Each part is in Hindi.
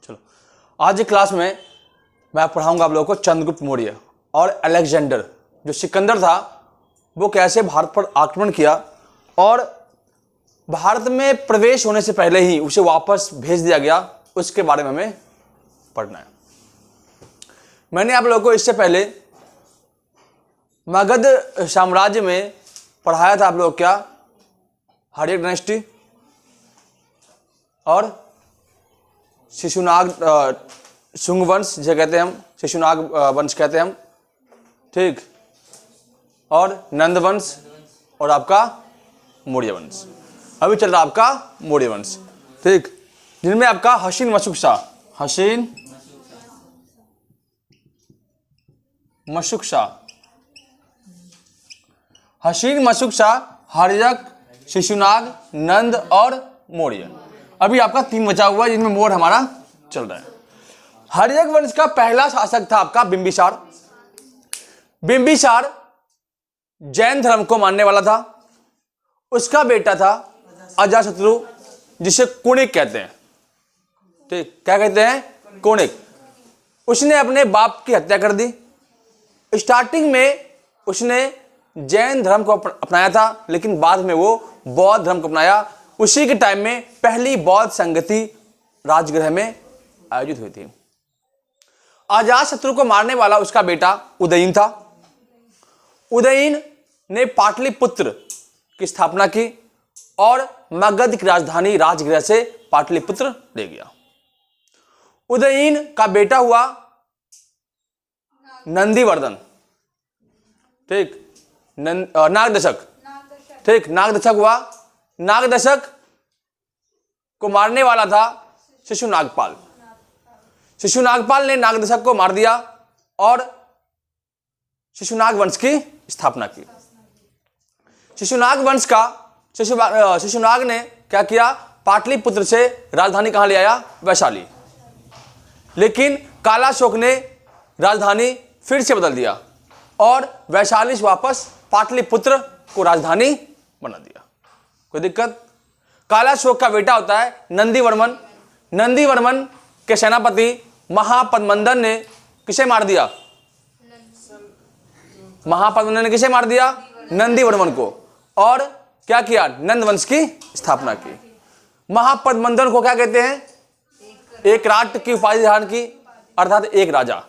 चलो, आज की क्लास में मैं पढ़ाऊंगा आप लोगों को चंद्रगुप्त मौर्य और अलेक्जेंडर जो सिकंदर था वो कैसे भारत पर आक्रमण किया और भारत में प्रवेश होने से पहले ही उसे वापस भेज दिया गया, उसके बारे में हमें पढ़ना है। मैंने आप लोगों को इससे पहले मगध साम्राज्य में पढ़ाया था। आप लोग क्या हर्यक डायनेस्टी और शिशुनाग शुंग वंश जिसे कहते हैं हम, शिशुनाग वंश कहते हैं हम, ठीक, और नंद वंश और आपका मौर्य वंश। अभी चल रहा आपका मौर्य वंश, ठीक, जिनमें आपका हसीन मशुक शाह, हसीन मशुक शाह, हसीन मशुक शाह, हर्यक, शिशुनाग, नंद और मौर्य। अभी आपका 3 बचा हुआ है जिनमें मोर हमारा चल रहा है। हर्यक वंश का पहला शासक था आपका बिंबिसार। बिंबिसार जैन धर्म को मानने वाला था। उसका बेटा था अजातशत्रु जिसे कुणिक कहते हैं, ठीक, क्या कहते हैं, कुणिक। उसने अपने बाप की हत्या कर दी। स्टार्टिंग में उसने जैन धर्म को अपनाया था, लेकिन बाद में वो बौद्ध धर्म को अपनाया। उसी के टाइम में पहली बौद्ध संगति राजगृह में आयोजित हुई थी। अजातशत्रु को मारने वाला उसका बेटा उदयीन था। उदयीन ने पाटलिपुत्र की स्थापना की और मगध की राजधानी राजगृह से पाटलिपुत्र ले गया। उदयीन का बेटा हुआ नंदीवर्धन, ठीक, नागदशक, ठीक, नागदशक हुआ। नागदशक को मारने वाला था शिशुनागपाल। शिशुनागपाल ने नागदशक को मार दिया और शिशुनाग वंश की स्थापना की। शिशुनाग ने क्या किया, पाटलिपुत्र से राजधानी कहां ले आया, वैशाली। लेकिन कालाशोक ने राजधानी फिर से बदल दिया और वैशाली से वापस पाटलिपुत्र को राजधानी बना दिया। कोई दिक्कत? कालाशोक का बेटा होता है नंदीवर्मन। नंदीवर्मन के सेनापति महापद्मनंदन ने किसे मार दिया, महापद्मनंदन ने किसे मार दिया, नंदीवर्मन को, और क्या किया, नंद वंश की स्थापना की। महापद्मनंदन को क्या कहते हैं, एक राट की उपाधि धारण की, अर्थात एक राजा।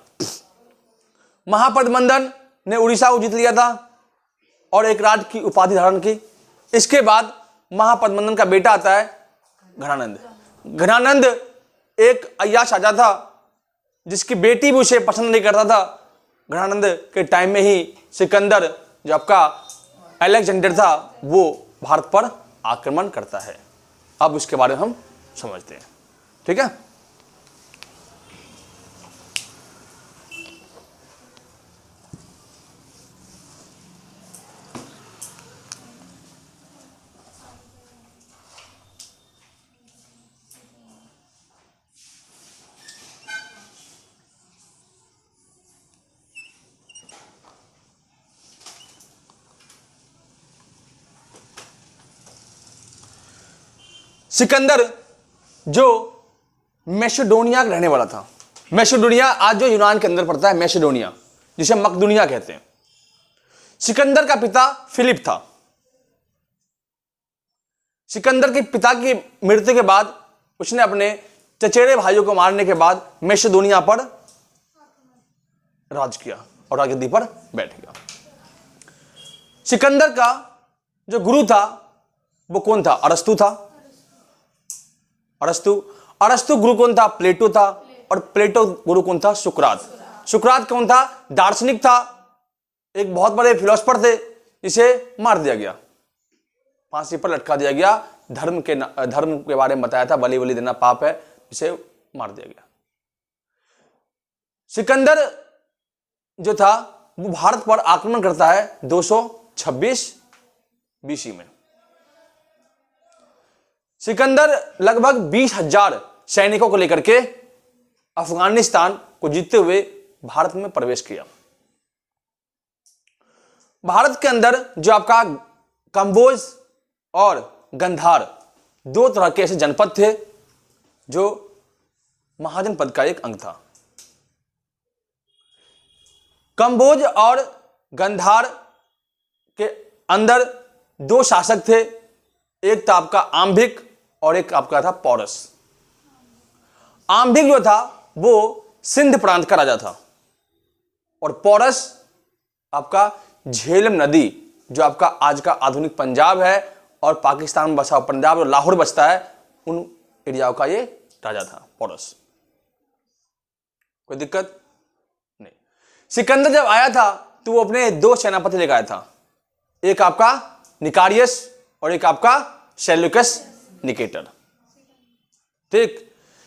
महापद्मनंदन ने उड़ीसा को जीत लिया था और एक राट की उपाधि धारण की। इसके बाद महापद्मनंदन का बेटा आता है घनानंद। घनानंद एक अय्याश राजा था जिसकी बेटी भी उसे पसंद नहीं करता था। घनानंद के टाइम में ही सिकंदर जो आपका अलेक्जेंडर था वो भारत पर आक्रमण करता है। अब उसके बारे में हम समझते हैं, ठीक है। सिकंदर जो मैसेडोनिया का रहने वाला था। मैसेडोनिया आज जो यूनान के अंदर पड़ता है, मैसेडोनिया, जिसे मकदूनिया कहते हैं। सिकंदर का पिता फिलिप था। सिकंदर के पिता की मृत्यु के बाद उसने अपने चचेरे भाइयों को मारने के बाद मैसेडोनिया पर राज किया और राजगद्दी पर बैठ गया। सिकंदर का जो गुरु था वो कौन था, अरस्तु था। अरस्तु गुरु कौन था, प्लेटो था। और प्लेटो गुरु कौन था, सुकरात। सुकरात कौन था, दार्शनिक था, एक बहुत बड़े फिलोसफर थे जिसे मार दिया गया, फांसी पर लटका दिया गया। धर्म के बारे में बताया था, बलि देना पाप है, इसे मार दिया गया। सिकंदर जो था वो भारत पर आक्रमण करता है 226 बीसी में। सिकंदर लगभग 20,000 सैनिकों को लेकर के अफगानिस्तान को जीतते हुए भारत में प्रवेश किया। भारत के अंदर जो आपका कंबोज और गंधार 2 तरह के ऐसे जनपद थे जो महाजन पद का एक अंग था। कंबोज और गंधार के अंदर दो शासक थे, एक था आपका आम्भिक और एक आपका था पौरस। आम्भिक जो था वो सिंध प्रांत का राजा था और पौरस आपका झेलम नदी जो आपका आज का आधुनिक पंजाब है और पाकिस्तान में बसा पंजाब और लाहौर बसता है, उन एरियाओं का ये राजा था पौरस। कोई दिक्कत नहीं। सिकंदर जब आया था तो वो अपने दो सेनापति लेकर आया था, एक आपका निकारियस और एक आपका सेल्यूकस निकेटर। ठीक।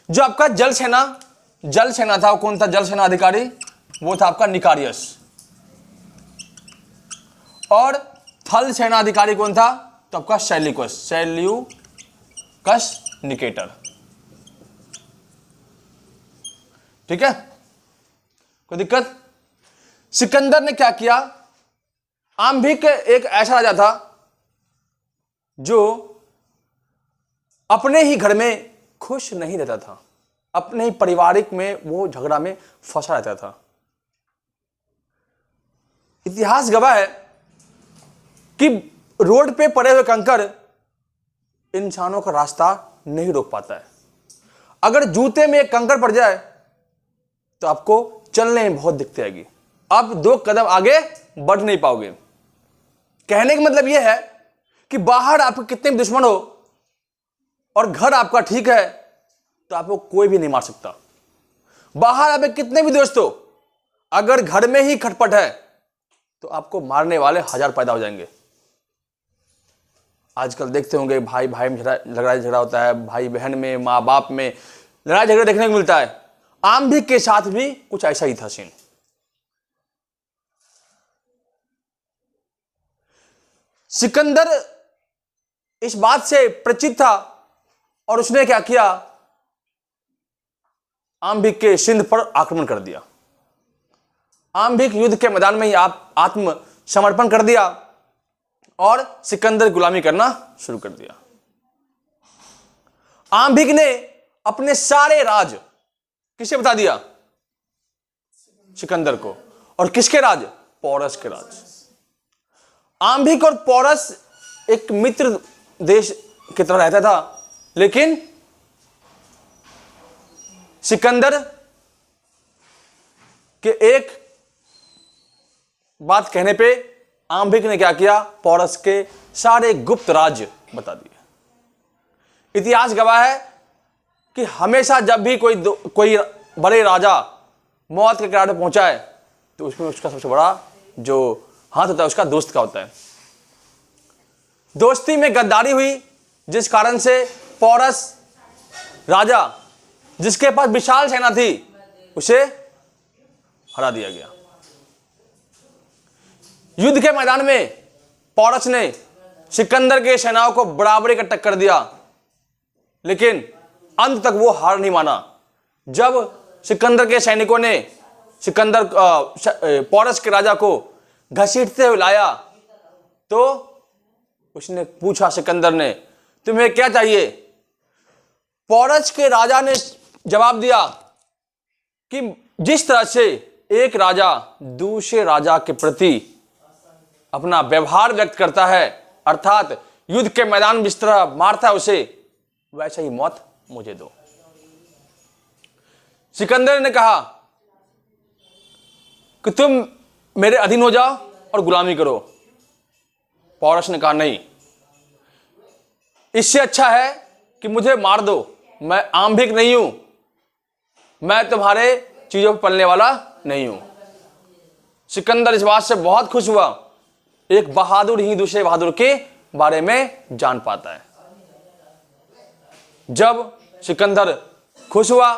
जो आपका जल सेना था, वो कौन था जल सेना अधिकारी? वो था आपका निकारियस। और थल सेना अधिकारी कौन था? तो आपका सेल्यूकस निकेटर। ठीक है, कोई दिक्कत? सिकंदर ने क्या किया? आम्भिक एक ऐसा राजा था जो अपने ही घर में खुश नहीं रहता था, अपने ही पारिवारिक में वो झगड़ा में फंसा रहता था। इतिहास गवाह है कि रोड पे पड़े हुए कंकर इंसानों का रास्ता नहीं रोक पाता है। अगर जूते में एक कंकर पड़ जाए तो आपको चलने में बहुत दिक्कत आएगी, आप 2 कदम आगे बढ़ नहीं पाओगे। कहने का मतलब यह है कि बाहर आपके कितने भी दुश्मन हो और घर आपका ठीक है तो आपको कोई भी नहीं मार सकता। बाहर आपके कितने भी दोस्त हो, अगर घर में ही खटपट है तो आपको मारने वाले 1000 पैदा हो जाएंगे। आजकल देखते होंगे भाई भाई में लड़ाई झगड़ा होता है, भाई बहन में, माँ बाप में लड़ाई झगड़ा देखने को मिलता है। आम्भिक के साथ भी कुछ ऐसा ही था सीन। सिकंदर इस बात से परिचित था और उसने क्या किया? आम्भिक के सिंध पर आक्रमण कर दिया। आम्भिक युद्ध के मैदान में ही आत्म समर्पण कर दिया और सिकंदर गुलामी करना शुरू कर दिया। आम्भिक ने अपने सारे राज किसे बता दिया? सिकंदर को। और किसके राज? पौरस के राज। आम्भिक और पौरस एक मित्र देश की तरह रहता था, लेकिन सिकंदर के एक बात कहने पे आम्भिक ने क्या किया? पौरस के सारे गुप्त राज्य बता दिए। इतिहास गवाह है कि हमेशा जब भी कोई बड़े राजा मौत के किनारे पहुंचा है तो उसमें उसका सबसे बड़ा जो हाथ होता है उसका दोस्त का होता है। दोस्ती में गद्दारी हुई, जिस कारण से पौरस राजा जिसके पास विशाल सेना थी उसे हरा दिया गया। युद्ध के मैदान में पौरस ने सिकंदर के सेनाओं को बराबरी का टक्कर दिया, लेकिन अंत तक वो हार नहीं माना। जब सिकंदर के सैनिकों ने पौरस के राजा को घसीटते हुए लाया तो उसने पूछा, सिकंदर ने, तुम्हें क्या चाहिए? पौरस के राजा ने जवाब दिया कि जिस तरह से एक राजा दूसरे राजा के प्रति अपना व्यवहार व्यक्त करता है, अर्थात युद्ध के मैदान में जिस तरह मारता है उसे, वैसा ही मौत मुझे दो। सिकंदर ने कहा कि तुम मेरे अधीन हो जाओ और गुलामी करो। पौरस ने कहा नहीं, इससे अच्छा है कि मुझे मार दो, मैं आम्भिक नहीं हूं, मैं तुम्हारे चीजों पर पलने वाला नहीं हूं। सिकंदर इस बात से बहुत खुश हुआ, एक बहादुर ही दूसरे बहादुर के बारे में जान पाता है। जब सिकंदर खुश हुआ,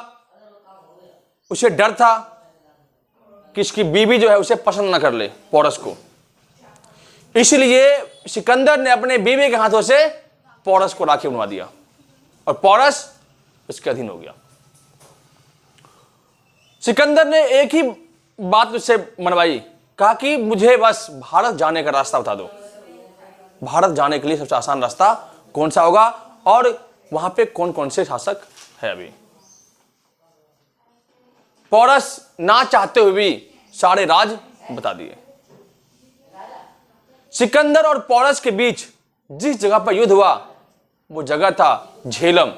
उसे डर था कि इसकी बीवी जो है उसे पसंद न कर ले, पौरस को, इसलिए सिकंदर ने अपने बीवी के हाथों से पौरस को राखी बनवा दिया और पौरस उसके अधीन हो गया। सिकंदर ने एक ही बात उससे मनवाई, कहा कि मुझे बस भारत जाने का रास्ता बता दो। भारत जाने के लिए सबसे आसान रास्ता कौन सा होगा और वहां पे कौन कौन से शासक है? अभी पौरस ना चाहते हुए भी सारे राज बता दिए। सिकंदर और पौरस के बीच जिस जगह पर युद्ध हुआ वो जगह था झेलम,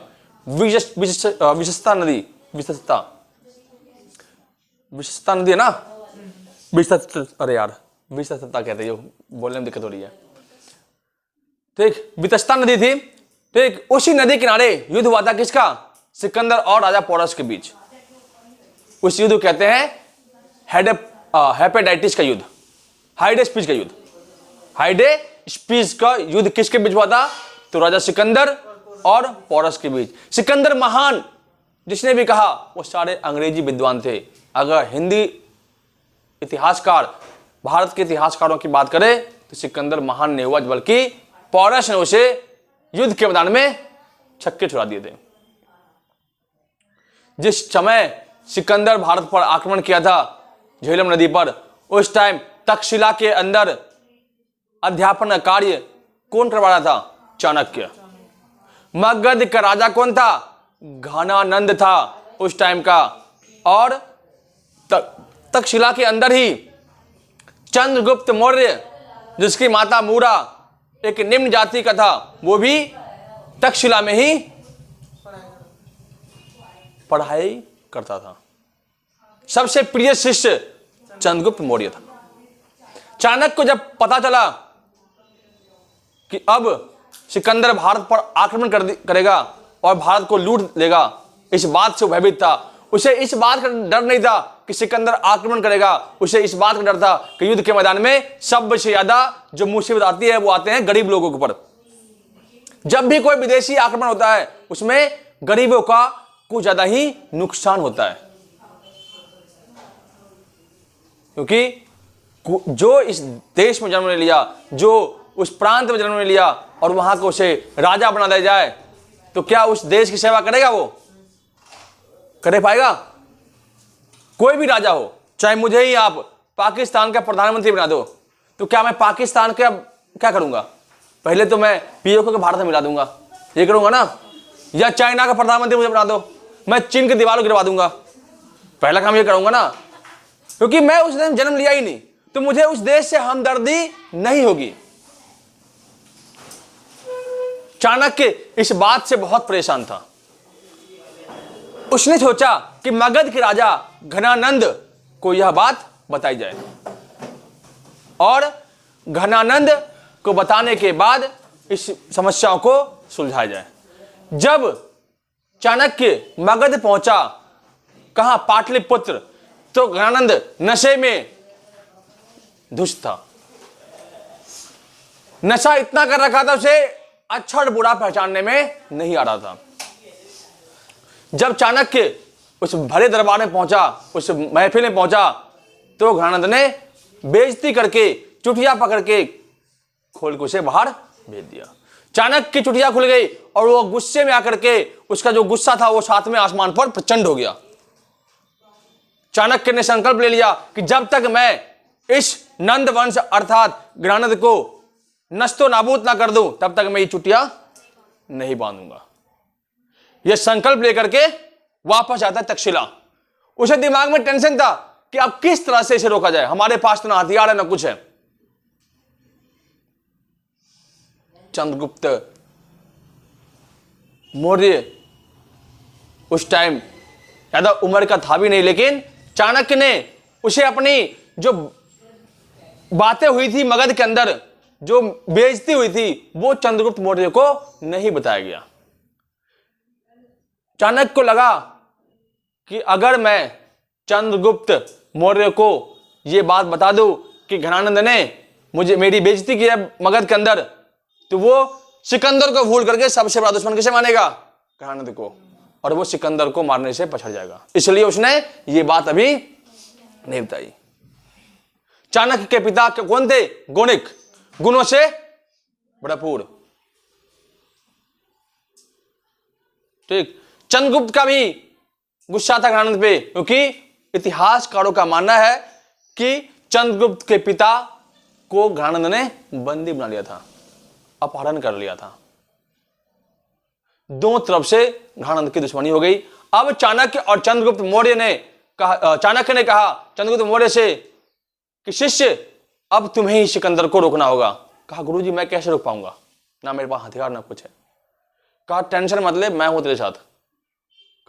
विशस्ता नदी, विशस्ता नदी है ना, अरे यार विशस्ता कहते हैं, बोलने में दिक्कत हो रही है। ठीक, विशस्ता नदी थी। ठीक, उसी नदी किनारे युद्ध हुआ था किसका? सिकंदर और राजा पौरस के बीच। उस युद्ध को कहते हैं हेपेटाइटिस का युद्ध, हाइडेस्पीज का युद्ध। हाइडेस्पीज का युद्ध किसके बीच हुआ था? तो राजा सिकंदर और पौरस के बीच। सिकंदर महान जिसने भी कहा वो सारे अंग्रेजी विद्वान थे। अगर हिंदी इतिहासकार, भारत के इतिहासकारों की बात करें तो सिकंदर महान नहीं हुआ, बल्कि पौरस ने उसे युद्ध के मैदान में छक्के छुड़ा दिए थे। जिस समय सिकंदर भारत पर आक्रमण किया था झेलम नदी पर, उस टाइम तक्षशिला के अंदर अध्यापन का कार्य कौन करवा रहा था? चाणक्य। मगध का राजा कौन था? घनानंद था उस टाइम का। और तक्षशिला के अंदर ही चंद्रगुप्त मौर्य, जिसकी माता मूरा एक निम्न जाति का था, वो भी तक्षशिला में ही पढ़ाई करता था। सबसे प्रिय शिष्य चंद्रगुप्त मौर्य था। चाणक्य को जब पता चला कि अब सिकंदर भारत पर आक्रमण करेगा और भारत को लूट लेगा, इस बात से भयभीत था। उसे इस बात का डर नहीं था कि सिकंदर आक्रमण करेगा, उसे इस बात का डर था कि युद्ध के मैदान में सबसे ज्यादा जो मुसीबत आती है वो आते हैं गरीब लोगों के ऊपर। जब भी कोई विदेशी आक्रमण होता है उसमें गरीबों का कुछ ज्यादा ही नुकसान होता है, क्योंकि जो इस देश में जन्म ले लिया, जो उस प्रांत में जन्म ले लिया और वहां को उसे राजा बना दिया जाए, तो क्या उस देश की सेवा करेगा? वो करे पाएगा? कोई भी राजा हो, चाहे मुझे ही आप पाकिस्तान का प्रधानमंत्री बना दो, तो क्या मैं पाकिस्तान का क्या करूंगा? पहले तो मैं पीओके को भारत में मिला दूंगा, ये करूंगा ना। या चाइना का प्रधानमंत्री मुझे बना दो, मैं चीन की दीवार को गिरवा दूंगा, पहला काम ये करूंगा ना, क्योंकि मैं उस देश में जन्म लिया ही नहीं, तो मुझे उस देश से हमदर्दी नहीं होगी। चाणक्य इस बात से बहुत परेशान था। उसने सोचा कि मगध के राजा घनानंद को यह बात बताई जाए और घनानंद को बताने के बाद इस समस्याओं को सुलझाया जाए। जब चाणक्य मगध पहुंचा, कहां? पाटलिपुत्र, तो घनानंद नशे में धुत था। नशा इतना कर रखा था उसे अच्छा और बुरा पहचानने में नहीं आ रहा था। जब चाणक्य उस भरे दरबार में पहुंचा, उस महफिल में पहुंचा, तो घनानंद ने बेइज्जती करके चुटिया पकड़ के खोल के उसे बाहर भेज दिया। चाणक्य की चुटिया खुल गई और वो गुस्से में आकर के, उसका जो गुस्सा था वो सातवें आसमान पर प्रचंड हो गया। चाणक्य ने संकल्प ले लिया कि जब तक मैं इस नंद वंश अर्थात घनानंद को नस्तो नाबूद ना कर दूं, तब तक मैं ये चुटिया नहीं बांधूंगा। यह संकल्प लेकर के वापस आता है तक्षशिला। उसे दिमाग में टेंशन था कि अब किस तरह से इसे रोका जाए, हमारे पास तो ना हथियार है ना कुछ है। चंद्रगुप्त मौर्य उस टाइम ज्यादा उम्र का था भी नहीं, लेकिन चाणक्य ने उसे अपनी जो बातें हुई थी मगध के अंदर, जो बेइज्जती हुई थी, वो चंद्रगुप्त मौर्य को नहीं बताया गया। चाणक्य को लगा कि अगर मैं चंद्रगुप्त मौर्य को यह बात बता दूं कि घनानंद ने मुझे मेरी बेइज्जती की है मगध के अंदर, तो वो सिकंदर को भूल करके सबसे बड़ा दुश्मन किसे मानेगा? घनानंद को, और वो सिकंदर को मारने से पछड़ जाएगा। इसलिए उसने ये बात अभी नहीं बताई। चाणक्य के पिता कौन थे? गौणिक, गुणों से भरपूर। ठीक, चंद्रगुप्त का भी गुस्सा था घनानंद पे, क्योंकि इतिहासकारों का मानना है कि चंद्रगुप्त के पिता को घनानंद ने बंदी बना लिया था, अपहरण कर लिया था। दोनों तरफ से घनानंद की दुश्मनी हो गई। अब चाणक्य और चंद्रगुप्त मौर्य ने कहा, चाणक्य ने कहा चंद्रगुप्त मौर्य से कि शिष्य अब तुम्हें ही सिकंदर को रोकना होगा। कहा गुरुजी मैं कैसे रोक पाऊंगा, ना मेरे पास हथियार ना कुछ है। कहा टेंशन मत ले, मैं हूं तेरे साथ।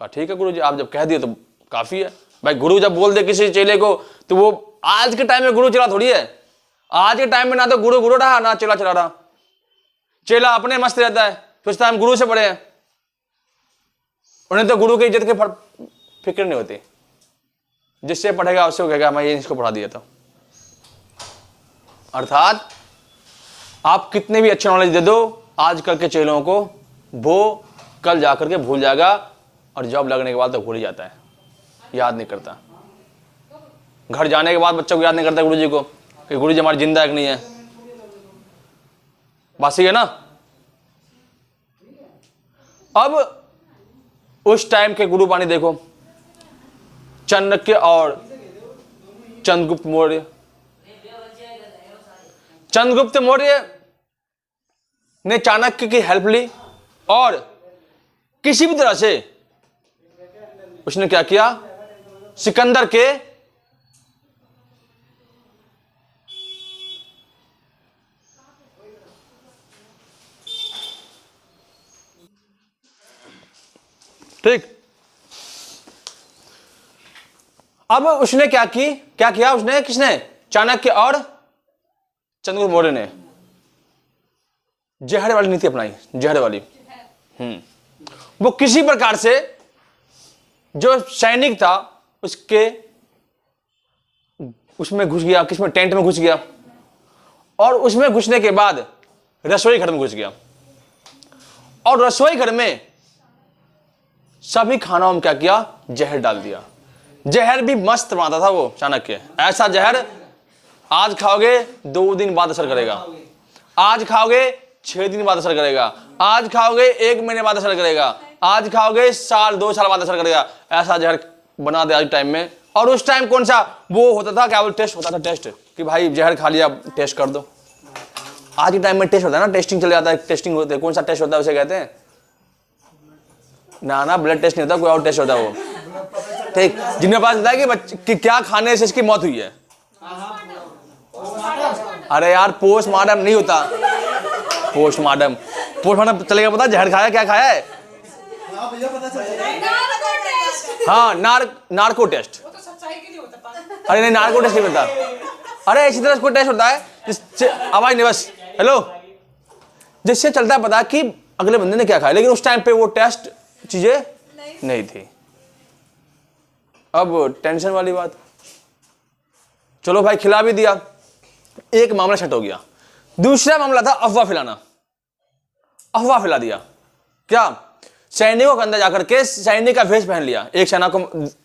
कहा ठीक है गुरुजी, आप जब कह दिए तो काफी है। भाई गुरु जब बोल दे किसी चेले को तो वो आज के टाइम में गुरु चला थोड़ी है। आज के टाइम में ना तो गुरु गुरु रहा ना चेला चला रहा। चेला अपने मस्त रहता है, सोचता है हम गुरु से बड़े हैं। उन्हें तो गुरु की इज्जत की फिक्र नहीं होती। जिससे पढ़ेगा उससे कहेगा मैं ये इसको पढ़ा दिया था। अर्थात आप कितने भी अच्छे नॉलेज दे दो आजकल के चेलों को, वो कल जाकर के भूल जाएगा और जॉब लगने के बाद तो भूल ही जाता है, याद नहीं करता। घर जाने के बाद बच्चों को याद नहीं करता गुरुजी को कि गुरुजी हमारी जिंदा है कि नहीं है। बात सही है ना। अब उस टाइम के गुरु बानी देखो, चाणक्य और चंद्रगुप्त मौर्य। चंद्रगुप्त मौर्य ने चाणक्य की हेल्प ली और किसी भी तरह से उसने क्या किया, सिकंदर के ठीक। अब उसने क्या किया उसने, किसने, चाणक्य और चंद्रगुप्त मौर्य ने जहर वाली नीति अपनाई, जहर वाली। वो किसी प्रकार से जो सैनिक था उसके उसमें घुस गया, किसमें, टेंट में घुस गया और उसमें घुसने के बाद रसोई घर में घुस गया और रसोई घर में सभी खानाओं में क्या किया, जहर डाल दिया। जहर भी मस्त बनाता था वो चाणक्य। ऐसा जहर आज खाओगे 2 दिन बाद असर करेगा, आज खाओगे 6 दिन बाद असर करेगा, आज खाओगे 1 महीने बाद असर करेगा, आज खाओगे 1-2 साल बाद असर करेगा। ऐसा जहर बना दे आज टाइम में। और उस टाइम कौन सा वो होता था, क्या बोल, टेस्ट होता था, टेस्ट कि भाई जहर खा लिया टेस्ट कर दो। आज के टाइम में टेस्ट होता है ना, टेस्टिंग चले जाता है, टेस्टिंग होते है। कौन सा टेस्ट होता है उसे कहते हैं ना ब्लड टेस्ट नहीं होता, कोई और टेस्ट होता है वो, ठीक, जिनके पास होता है कि बच्चे कि क्या खाने से इसकी मौत हुई है। अरे यार पोस्टमार्टम नहीं होता, पोस्टमार्टम चलेगा पता जहर खाया, क्या खाया है। हाँ नार्को टेस्ट। अरे नहीं नार्को टेस्ट नहीं होता। अरे इसी तरह कोई टेस्ट होता है जिससे आवाज नहीं, बस हेलो, जिससे चलता है पता कि अगले बंदे ने क्या खाया। लेकिन उस टाइम पे वो टेस्ट चीजें नहीं थी। अब टेंशन वाली बात, चलो भाई खिला भी दिया, एक मामला सेट हो गया। दूसरा मामला था अफवाह फैलाना। अफवाह फैला दिया क्या, सैनिकों के अंदर जाकर के सैनिक का वेश पहन लिया। एक सेना को,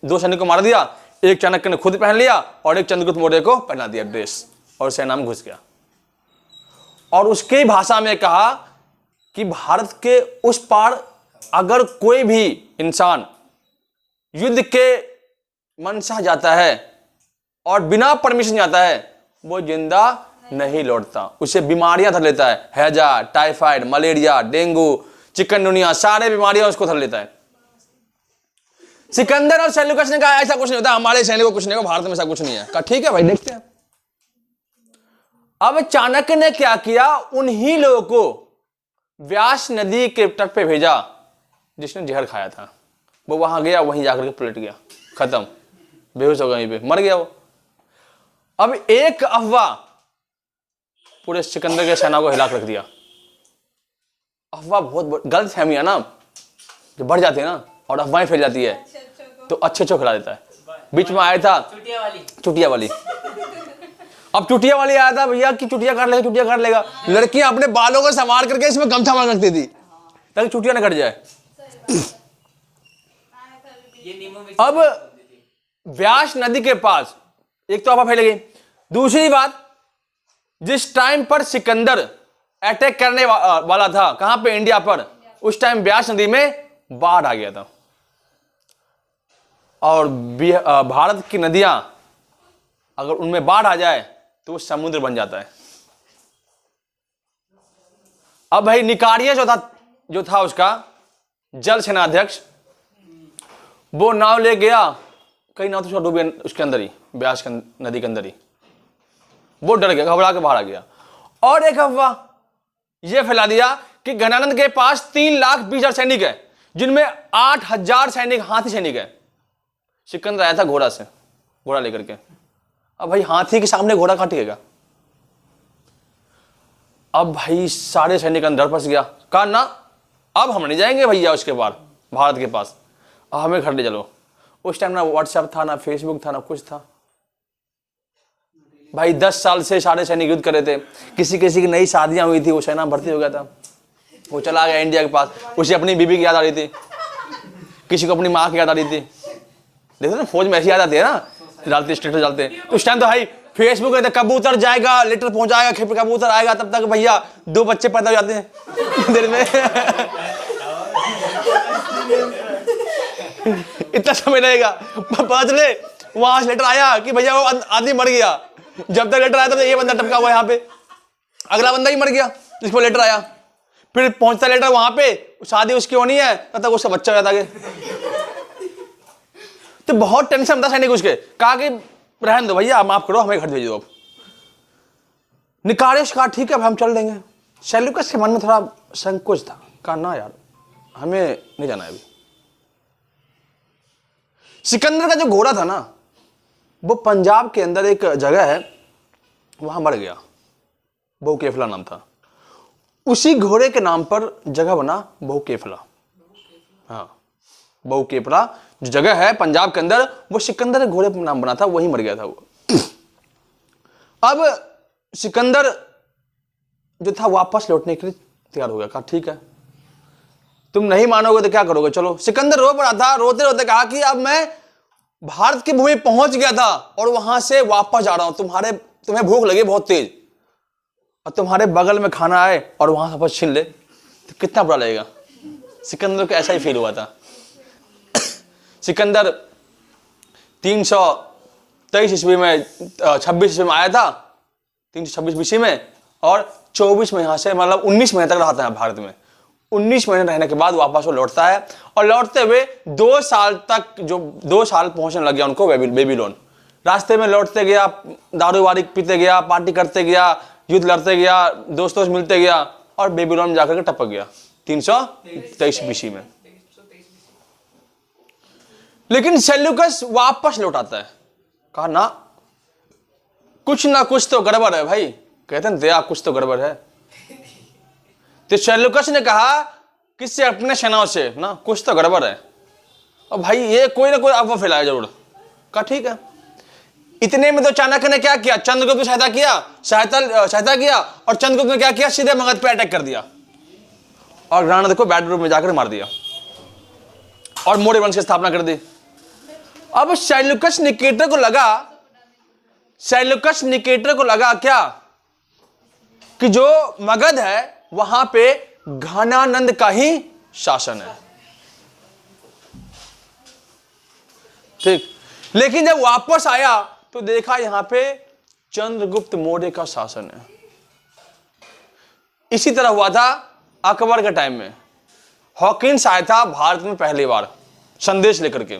2 सैनिक को मार दिया, एक चाणक्य ने खुद पहन लिया और एक चंद्रगुप्त मौर्य को पहना दिया ड्रेस और सेना में घुस गया। और उसकी भाषा में कहा कि भारत के उस पार अगर कोई भी इंसान युद्ध के मनसा जाता है और बिना परमिशन जाता है वो जिंदा नहीं लौटता, उसे बीमारियां धर लेता है। हैजा, टाइफाइड, मलेरिया, डेंगू, चिकनगुनिया, सारे बीमारियां उसको धर लेता है। सिकंदर और सेल्यूकस ने कहा ऐसा कुछ नहीं होता, हमारे सैनिक को कुछ नहीं होगा, भारत में ऐसा कुछ नहीं है। कहा ठीक है भाई देखते हैं। अब चाणक्य ने क्या किया, उन्हीं लोगों को व्यास नदी के तट पे भेजा जिसने जहर खाया था। वो वहां गया, वहीं जाकर के पलट गया, खत्म, बेहोश हो गया, वहीं पे मर गया वो। अब एक अफवाह पूरे सिकंदर के सेना को हिला कर रख दिया। अफवाह बहुत गलत फहमी है ना, जो बढ़ जाती है ना और अफवाहें फैल जाती है तो अच्छे खिला देता है। बीच में आया था चुटिया वाली। अब चुटिया वाली आया था भैया कि चुटिया काट लेगा, चुटिया काट लेगा। लड़कियां अपने बालों को संवार करके इसमें गमछा मार रखती थी ताकि चुटिया ना कट जाए। अब व्यास नदी के पास एक तो अफवाह फैल गई। दूसरी बात, जिस टाइम पर सिकंदर अटैक करने वाला था, कहां पे, इंडिया पर, उस टाइम व्यास नदी में बाढ़ आ गया था। और भारत की नदियां अगर उनमें बाढ़ आ जाए तो वो समुद्र बन जाता है। अब भाई निकारिया जो था उसका जल सेनाध्यक्ष, वो नाव ले गया कहीं ना तो उसका डूबे उसके अंदर ही, ब्यास के नदी के अंदर ही। वो डर गया, घबरा के बाहर आ गया। और एक अफवाह ये फैला दिया कि गणानंद के पास 3,20,000 सैनिक है, जिनमें 8,000 सैनिक हाथी सैनिक है। सिकंदर आया था घोड़ा से, घोड़ा लेकर के। अब भाई हाथी के सामने घोड़ा कहां टिकेगा? अब भाई सारे सैनिक अंदर फंस गया। कहा ना अब हम नहीं जाएंगे भैया उसके पार, भारत के पास, हमें घर ले चलो। उस टाइम ना व्हाट्सएप था, ना फेसबुक था, ना कुछ था भाई। 10 साल से सारे सैनिक युद्ध कर रहे थे। किसी किसी की नई शादियां हुई थी, वो सेना भर्ती हो गया था, वो चला गया इंडिया के पास। उसे अपनी बीबी की याद आ रही थी, किसी को अपनी माँ की याद आ रही थी। देखो ना फौज में ऐसी याद आती है ना, डालते स्टेटस डालते। उस टाइम तो भाई फेसबुक पे कबूतर जाएगा, लेटर पहुंचाएगा, कबूतर आएगा, तब तक भैया 2 बच्चे पैदा हो जाते हैं दिन में। इतना समय लगेगा, पता चले वहां से लेटर आया कि भैया वो आदमी मर गया। जब तक लेटर आया तब ये बंदा टपका हुआ यहाँ पे, अगला बंदा ही मर गया जिसको लेटर आया। फिर पहुंचता लेटर वहां पे, शादी उसकी होनी है, तब तक उसका बच्चा हो जाता है। तो बहुत टेंशन था सैनिक उसके। कहा कि रहने दो भैया, माफ करो, हमें घर भेज दो। अब निकारेश कहा ठीक है अब हम चल देंगे। सेल्यूकस के मन में थोड़ा संकोच था। कहा ना यार, हमें नहीं जाना है अभी। सिकंदर का जो घोड़ा था ना, वो पंजाब के अंदर एक जगह है, वहां मर गया। बहुकेफला नाम था। उसी घोड़े के नाम पर जगह बना बहुकेफला। हाँ, बहुकेफला जो जगह है पंजाब के अंदर, वो सिकंदर के घोड़े पर नाम बना था, वहीं मर गया था वो। अब सिकंदर जो था वापस लौटने के लिए तैयार हो गया। कहा ठीक है, तुम नहीं मानोगे तो क्या करोगे, चलो। सिकंदर रो पड़ा था, रोते रोते कहा कि अब मैं भारत की भूमि पहुंच गया था और वहां से वापस जा रहा हूं। तुम्हें भूख लगी बहुत तेज, और तुम्हारे बगल में खाना आए और वहां से छीन ले, तो कितना बुरा लगेगा। सिकंदर को ऐसा ही फील हुआ था। सिकंदर 323 ईस्वी में 26 ईस्वी में आया था, 326 ईस्वी में, और 24 में यहां से मतलब 19 महीने तक रहा था भारत में। 19 महीने रहने के बाद वापस वो लौटता है, और लौटते हुए 2 साल तक, जो 2 साल पहुंचने लग गया उनको बेबीलोन। रास्ते में लौटते गया, दारू वारी पीते गया, पार्टी करते गया, युद्ध लड़ते गया, दोस्तों से मिलते गया, और बेबीलोन में जाकर के टपक गया 323 ईस्वी में। लेकिन सेल्यूकस वापस लौट आता है। कहा ना कुछ तो गड़बड़ है भाई। कहते हैं दया कुछ तो गड़बड़ है। तो सेल्यूकस ने कहा किससे, अपने सेनाओं से ना, कुछ तो गड़बड़ है। और भाई ये कोई ना कोई अफवाह फैलाया जरूर। कहा ठीक है। इतने में तो चाणक्य ने क्या किया, चंद्रगुप्त को सहायता किया, और चंद्रगुप्त ने क्या किया, सीधे मगध पे अटैक कर दिया और गणानंद को बैटल रूम में जाकर मार दिया और मौर्य वंश की स्थापना कर दी। अब सेल्यूकस निकेटर को लगा क्या कि जो मगध है वहां पे घनानंद का ही शासन है। ठीक, लेकिन जब वापस आया तो देखा यहां पे चंद्रगुप्त मौर्य का शासन है। इसी तरह हुआ था अकबर के टाइम में। हॉकिंस आया था भारत में पहली बार संदेश लेकर के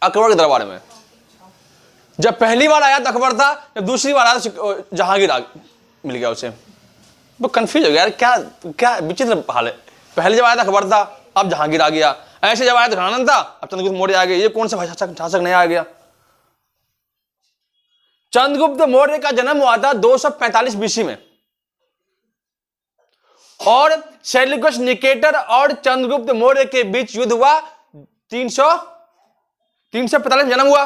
अकबर के दरबार में। जब पहली बार आया तो अकबर था, जब दूसरी बार आया तो जहांगीर मिल गया उसे। वो कंफ्यूज हो गया यार, क्या विचित्र हाल है। पहले जब आया था अकबर था, अब जहांगीर आ गया। ऐसे जब आया तो घनानंद था, अब चंद्रगुप्त मौर्य आ गए। ये कौन सा शासक नया आ गया। चंद्रगुप्त मौर्य का जन्म हुआ था 245 बीसी में, और सेल्यूकस निकेटर और चंद्रगुप्त मौर्य के बीच युद्ध हुआ 345 जन्म हुआ,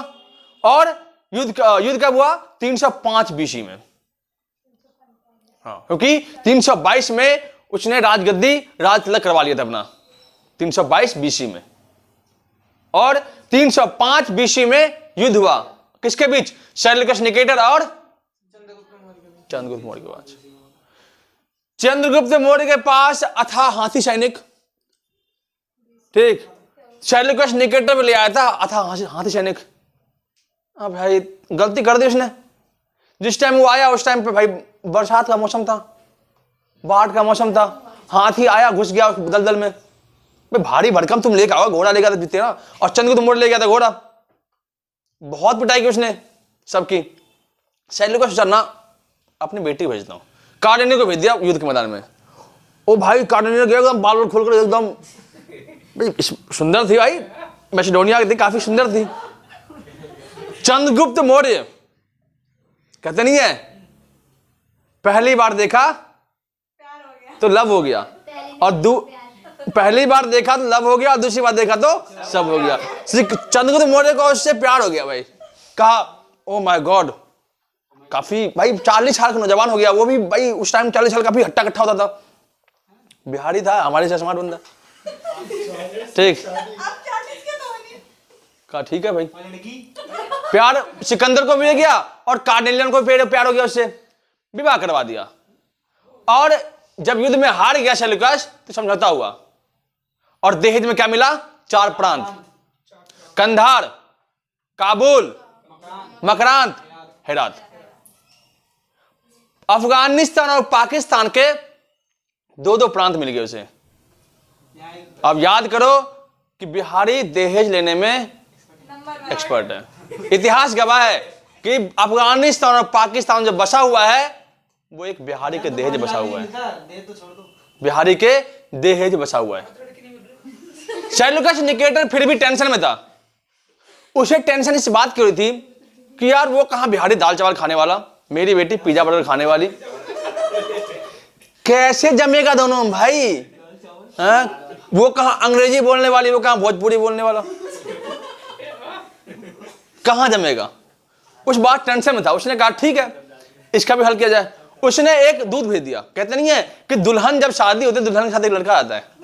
और युद्ध कब हुआ, 305 बीसी में। हाँ, क्योंकि 322 में उसने राज तिलक करवा लिया था अपना, 322 बीसी में। और 305 बीसी में युद्ध हुआ किसके बीच, सेल्यूकस निकेटर और चंद्रगुप्त मौर्य के बीच। चंद्रगुप्त मौर्य के पास अथाह हाथी सैनिक, ठीक। सेल्यूकस निकेटर भी ले आया था अथाह हाथी सैनिक। अब भाई गलती कर दी उसने। जिस टाइम वो आया उस टाइम पे भाई बरसात का मौसम था, बाढ़ का मौसम था। हाथी आया, घुस गया उस दलदल में। भाई भारी भरकम तुम लेकर आओ, घोड़ा लेकर जीते ना, और चंद्रगुप्त मौर्य ले गया था घोड़ा। बहुत पिटाई की उसने सबकी। शैल्यूकस सोचा ना अपनी बेटी भेजता हूं, कार्डिनियो को भेज दिया युद्ध के मैदान में। ओ भाई कार्डिनियो गया एकदम बाल बाल खोलकर एकदम, सुंदर थी भाई, मैसिडोनिया की थी, काफी सुंदर थी। चंद्रगुप्त मौर्य कहते नहीं है पहली बार देखा तो लव हो गया, और पहली बार देखा तो लव हो गया, और दूसरी बार देखा तो सब हो गया। चंद्रगुप्त मौर्य को उससे प्यार हो गया भाई। कहा ओ माय गॉड, काफी भाई 40 साल का नौजवान हो गया, वो भी भाई उस टाइम 40 साल काफी हट्टा कट्ठा होता था, बिहारी था, हमारे से स्मार्ट बंदा। ठीक कहा ठीक है भाई, प्यार सिकंदर को भी गया और कार्डिलियन को प्यार हो गया, उससे विवाह करवा दिया। और जब युद्ध में हार गया शैल्यूकस तो समझौता हुआ, और दहेज में क्या मिला? 4 प्रांत, कंधार, काबुल, मकरांत, हेरात। अफगानिस्तान और पाकिस्तान के 2-2 प्रांत मिल गए उसे। अब याद करो कि बिहारी दहेज लेने में एक्सपर्ट है। इतिहास गवाह है कि अफगानिस्तान और पाकिस्तान जो बसा हुआ है वो एक बिहारी के दहेज बसा हुआ है, बिहारी के दहेज बसा हुआ है। शैल्यूकस निकेटर फिर भी टेंशन में था। उसे टेंशन इस बात की हो रही थी कि यार वो कहां बिहारी दाल चावल खाने वाला, मेरी बेटी पिज्जा बर्गर खाने वाली, कैसे जमेगा दोनों भाई? वो कहां अंग्रेजी बोलने वाली, वो कहां भोजपुरी बोलने वाला, कहां जमेगा? उस बात टेंशन में था। उसने कहा ठीक है इसका भी हल किया जाए। उसने एक दूध भेज दिया। कहते नहीं है कि दुल्हन जब शादी होती है दुल्हन के साथ एक लड़का आता है।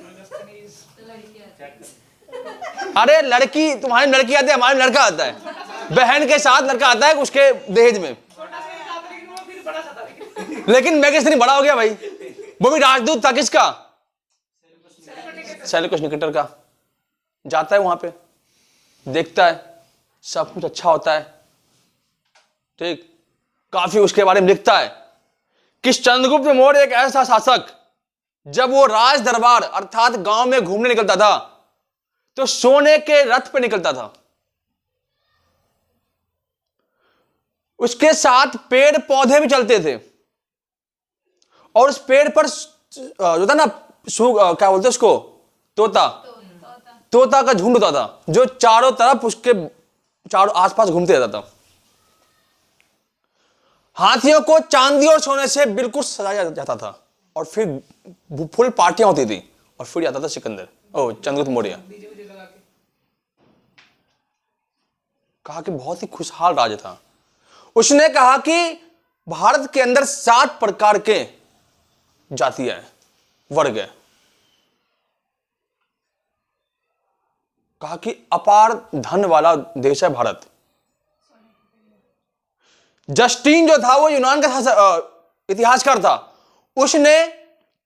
अरे लड़की, तुम्हारी लड़की आती है, हमारी लड़का आता है, बहन के साथ लड़का आता है उसके दहेज में। लेकिन मैं किस बड़ा हो गया भाई, वो भी राजदूत था किसका? शैल्यूकस निकेटर का। जाता है वहां पे, देखता है सब कुछ अच्छा होता है, ठीक, काफी उसके बारे में लिखता है कि चंद्रगुप्त मौर्य एक ऐसा शासक, जब वो राज दरबार अर्थात गांव में घूमने निकलता था तो सोने के रथ पे निकलता था, उसके साथ पेड़ पौधे भी चलते थे, और उस पेड़ पर जो था ना क्या बोलते उसको, तोता का झुंड होता था जो चारों तरफ उसके चारों आसपास घूमते रहता था। हाथियों को चांदी और सोने से बिल्कुल सजाया जाता था, और फिर फुल पार्टियां होती थी, और फिर आता था सिकंदर चंद्रगुप्त मौर्य। कहा कि बहुत ही खुशहाल राज्य था। उसने कहा कि भारत के अंदर 7 प्रकार के जातियां हैं, वर्ग है। कहा कि अपार धन वाला देश है भारत। जस्टिन जो था वो यूनान का इतिहासकार था, उसने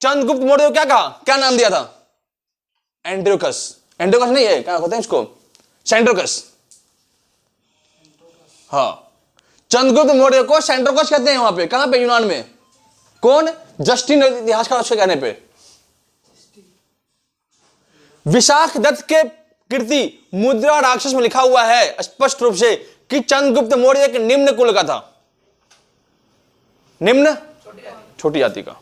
चंद्रगुप्त मौर्य को क्या कहा, क्या नाम दिया था? एंड्रोकस। एंड्रोकस नहीं है, क्या होते हैं इसको, सेंड्रोकस। हाँ, चंद्रगुप्त मौर्य को सेंड्रोकस कहते हैं। वहां पे कहां पे? यूनान में। कौन? जस्टिन इतिहासकार उसके कहने पे। विशाख दत्त के कीर्ति मुद्रा राक्षस में लिखा हुआ है स्पष्ट रूप से कि चंद्रगुप्त मौर्य एक निम्न कुल का था। निम्न, छोटी जाति का।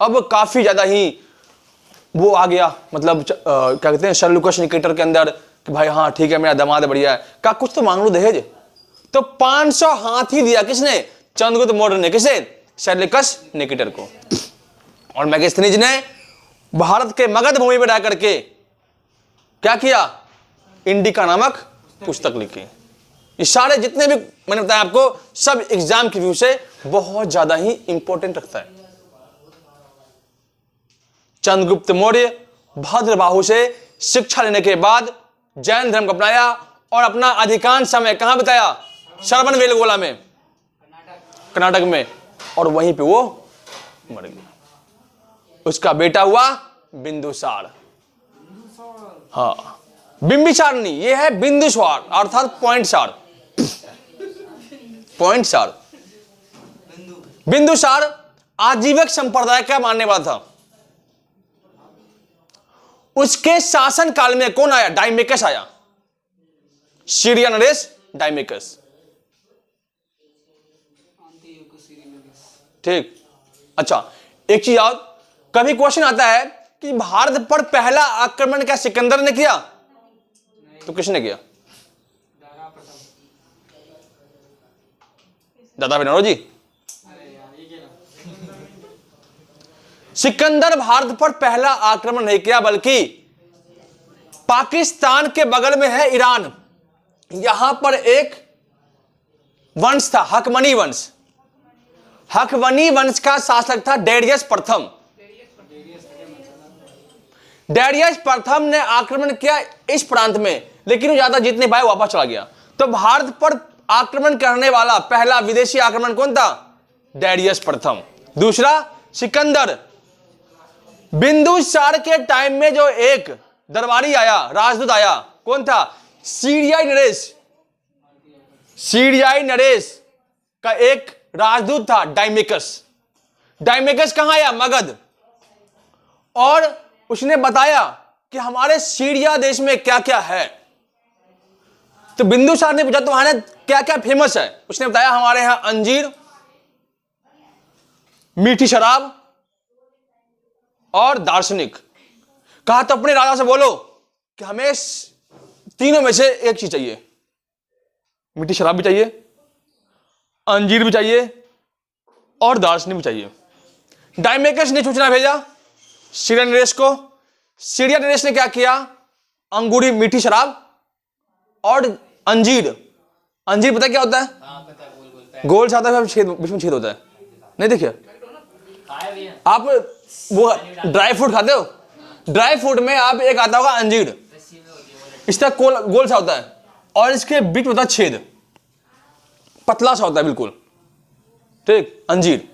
अब काफी ज्यादा ही वो आ गया, मतलब क्या कहते हैं शैल्यूकस निकेटर के अंदर कि भाई हाँ ठीक है मेरा दामाद बढ़िया है, का कुछ तो मांग लो दहेज। तो 500 हाथी दिया किसने? चंद्रगुप्त मौर्य ने। किसे? शैल्यूकस निकेटर को। और मेगास्थनीज ने भारत के मगध भूमि पर रह करके क्या किया? इंडिका नामक पुस्तक लिखी। ये सारे जितने भी मैंने बताया आपको, सब एग्जाम के व्यू से बहुत ज्यादा ही इंपॉर्टेंट रखता है। चंद्रगुप्त मौर्य भद्रबाहु से शिक्षा लेने के बाद जैन धर्म को अपनाया और अपना अधिकांश समय कहां बिताया? श्रवणबेलगोला में, कर्नाटक में, और वहीं पे वो मर गया। उसका बेटा हुआ बिंदुसार। हाँ, बिंबिसार नहीं, ये है बिंदुसार अर्थात पॉइंटसार। पॉइंटसार। बिंदुसार आजीवक संप्रदाय का मानने वाला था। उसके शासन काल में कौन आया? डायमेकस आया। सीरिया नरेश डायमेकस। ठीक, अच्छा एक चीज और, कभी क्वेश्चन आता है कि भारत पर पहला आक्रमण क्या सिकंदर ने किया? तो किसने किया? दादा बिनारो जी। सिकंदर भारत पर पहला आक्रमण नहीं किया, बल्कि पाकिस्तान के बगल में है ईरान, यहां पर एक वंश था हकमनी वंश। हकमनी वंश का शासक था डेरियस प्रथम। डेरियस प्रथम ने आक्रमण किया इस प्रांत में, लेकिन वो ज्यादा जीत नहीं पाया, वापस चला गया। तो भारत पर आक्रमण करने वाला पहला विदेशी आक्रमण कौन था? डेरियस प्रथम। दूसरा सिकंदर। बिंदुसार के टाइम में जो एक दरबारी आया, राजदूत आया, कौन था? सीरियाई नरेश। सीरियाई नरेश का एक राजदूत था डायमेकस। डायमेकस कहां आया? मगध। और उसने बताया कि हमारे सीरिया देश में क्या क्या है। तो बिंदुसार ने पूछा तुम्हारे क्या क्या फेमस है? उसने बताया हमारे यहां अंजीर, मीठी शराब और दार्शनिक। कहा तो अपने राजा से बोलो कि हमें तीनों में से एक चीज चाहिए, मीठी शराब भी चाहिए, अंजीर भी चाहिए और दार्शनिक भी चाहिए। डायमेकस ने सूचना भेजा सीरिया नरेश को। सीरिया नरेश ने क्या किया? अंगूरी, मीठी शराब और अंजीर। अंजीर पता क्या होता है? गोल सा होता है, छेद, बीच में छेद होता है, नहीं देखिए आप? वो ड्राई फ्रूट खाते हो? ड्राई फ्रूट में आप एक आता होगा अंजीर, इस तरह गोल सा होता है और इसके बीच में होता है छेद, पतला सा होता है बिल्कुल। ठीक, अंजीर।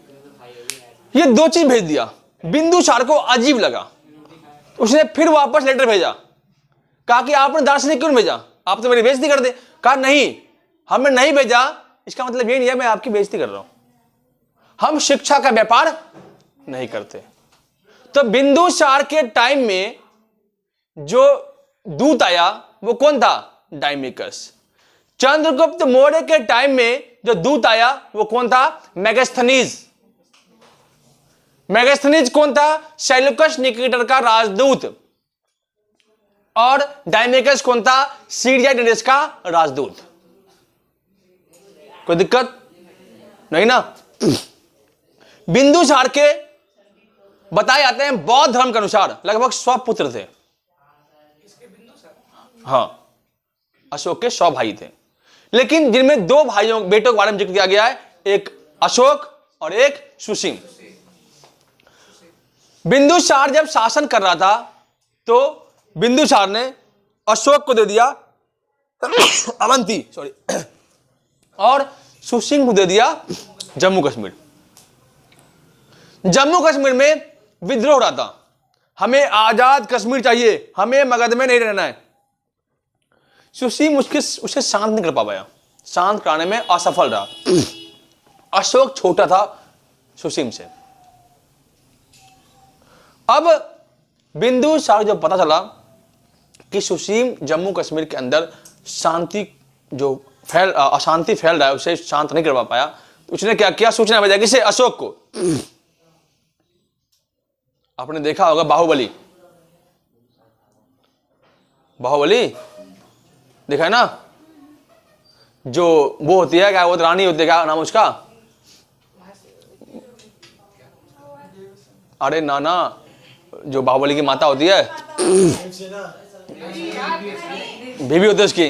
ये दो चीज भेज दिया। बिंदुसार को अजीब लगा, उसने फिर वापस लेटर भेजा, कहा कि आपने दार्शनिक क्यों भेजा? आप तो मेरी बेइज्जती कर दे। कहा नहीं, हमने नहीं भेजा, इसका मतलब ये नहीं है मैं आपकी बेइज्जती कर रहा हूं, हम शिक्षा का व्यापार नहीं करते। तो बिंदुसार के टाइम में जो दूत आया वो कौन था? डायमेकस। चंद्रगुप्त मौर्य के टाइम में जो दूत आया वो कौन था? मेगास्थनीज। मेगास्थनीज कौन था? सेल्यूकस निकेटर का राजदूत। और डायमेकस कौन था? सीरिया नरेश का राजदूत। कोई दिक्कत नहीं ना? बिंदुसार के बताए जाते हैं बौद्ध धर्म के अनुसार लगभग 100 पुत्र थे। हाँ, अशोक के 100 भाई थे, लेकिन जिनमें 2 भाइयों बेटों के बारे में जिक्र किया गया है, एक अशोक और एक सुसीम। बिंदुसार जब शासन कर रहा था तो बिंदुसार ने अशोक को दे दिया अवंती, और सुसीम को दे दिया जम्मू कश्मीर। जम्मू कश्मीर में विद्रोह हो रहा था, हमें आजाद कश्मीर चाहिए, हमें मगध में नहीं रहना है। सुसीम उसे शांत नहीं कर पाया, शांत कराने में असफल रहा। अशोक छोटा था सुसीम से। अब बिंदुसार जब पता चला कि सुसीम जम्मू कश्मीर के अंदर शांति जो अशांति फैल रहा है उसे शांत नहीं करवा पाया, तो उसने क्या किया? सूचना भेजा किसे? अशोक को। आपने देखा होगा बाहुबली, बाहुबली देखा है ना? जो वो होती है क्या, वो रानी होती है, क्या नाम उसका? अरे नाना, जो बाहुबली की माता होती है, बीवी होती है उसकी।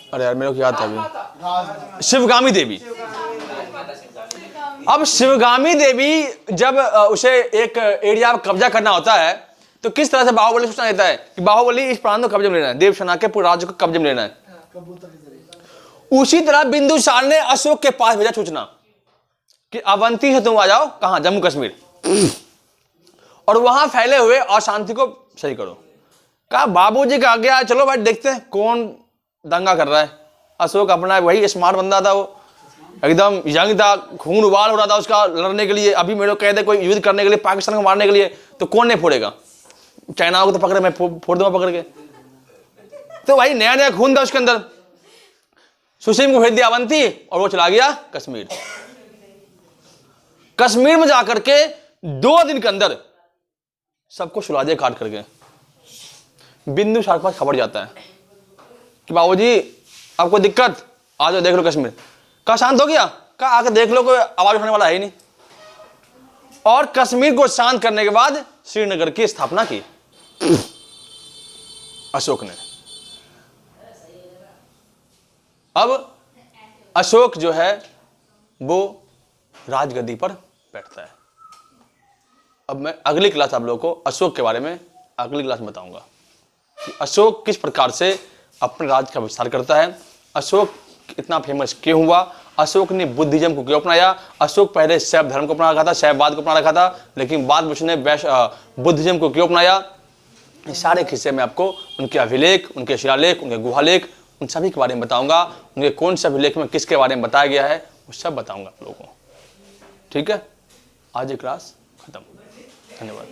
अरे यार मेरे को याद था अभी, शिवगामी देवी। अब शिवगामी देवी जब उसे एक एरिया पर कब्जा करना होता है तो किस तरह से बाहुबली सूचना देता है कि बाहुबली इस प्रांत को कब्जे में लेना है, देवसेना के पूरे राज्य को कब्जे में लेना है। उसी तरह बिंदुसार ने अशोक के पास भेजा सूचना कि अवंती से तुम आ जाओ, कहां? जम्मू कश्मीर, और वहां फैले हुए अशांति को सही करो। कहा बाबूजी का आज्ञा, चलो भाई देखते हैं कौन दंगा कर रहा है। अशोक अपना वही स्मार्ट बंदा था, वो एकदम यंग था, खून उबाल हो रहा था उसका लड़ने के लिए। अभी मेरे को कह दे कोई युद्ध करने के लिए, पाकिस्तान को मारने के लिए, तो कौन नहीं फोड़ेगा? चाइना को तो पकड़े, मैं फोड़ दूंगा पकड़ के। तो भाई नया नया खून था उसके अंदर। सुशील को भेज दिया अवंती और वो चला गया कश्मीर। कश्मीर में जाकर के 2 दिन के अंदर सबको सुला दिया काट करके। बिंदुसार के पास खबर जाता है कि बाबूजी आपको दिक्कत, आ जाओ देख लो कश्मीर। कहा शांत हो गया? कहा आके देख लो, कोई आवाज उठाने वाला है ही नहीं। और कश्मीर को शांत करने के बाद श्रीनगर की स्थापना की अशोक ने। अब अशोक जो है वो राजगद्दी पर बैठता है। अब मैं अगली क्लास आप लोगों को अशोक के बारे में अगली क्लास में बताऊंगा कि अशोक किस प्रकार से अपने राज्य का विस्तार करता है, अशोक इतना फेमस क्यों हुआ, अशोक ने बुद्धिज्म को क्यों अपनाया। अशोक पहले शैव धर्म को अपना रखा था, शैववाद को अपना रखा था, लेकिन बाद में उसने बुद्धिज्म को क्यों अपनाया। ये सारे किस्से में आपको उनके अभिलेख, उनके शिलालेख, उनके गुहालेख, उन सभी के बारे में बताऊंगा। उनके कौन से अभिलेख में किसके बारे में बताया गया है वो सब बताऊंगा आप लोगों को। ठीक है, आज ये क्लास खत्म। धन्यवाद।